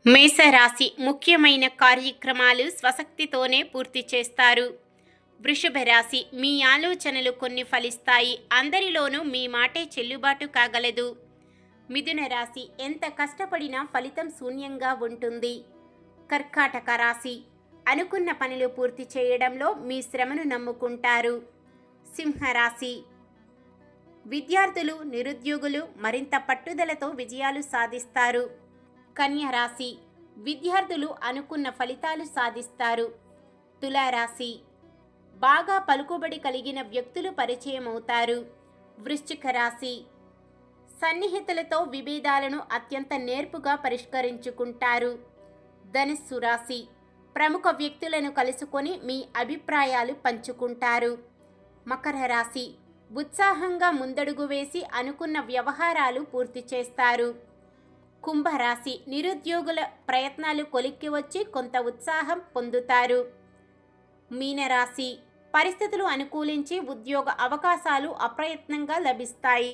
మేషరాశి ముఖ్యమైన కార్యక్రమాలు స్వశక్తితోనే పూర్తి చేస్తారు. వృషభ రాశి మీ ఆలోచనలు కొన్ని ఫలిస్తాయి. అందరిలోనూ మీ మాటే చెల్లుబాటు కాగలదు. మిథున రాశి ఎంత కష్టపడినా ఫలితం శూన్యంగా ఉంటుంది. కర్కాటక రాశి అనుకున్న పనులు పూర్తి చేయడంలో మీ శ్రమను నమ్ముకుంటారు. సింహరాశి విద్యార్థులు నిరుద్యోగులు మరింత పట్టుదలతో విజయాలు సాధిస్తారు. కన్య రాశి విద్యార్థులు అనుకున్న ఫలితాలు సాధిస్తారు. తులారాశి బాగా పలుకుబడి కలిగిన వ్యక్తులు పరిచయం అవుతారు. వృశ్చిక రాశి సన్నిహితులతో విభేదాలను అత్యంత నేర్పుగా పరిష్కరించుకుంటారు. ధనుస్సు రాశి ప్రముఖ వ్యక్తులను కలుసుకొని మీ అభిప్రాయాలు పంచుకుంటారు. మకర రాశి ఉత్సాహంగా ముందడుగు వేసి అనుకున్న వ్యవహారాలు పూర్తి చేస్తారు. కుంభరాశి నిరుద్యోగుల ప్రయత్నాలు కొలిక్కి వచ్చి కొంత ఉత్సాహం పొందుతారు. మీనరాశి పరిస్థితులు అనుకూలించి ఉద్యోగ అవకాశాలు అప్రయత్నంగా లభిస్తాయి.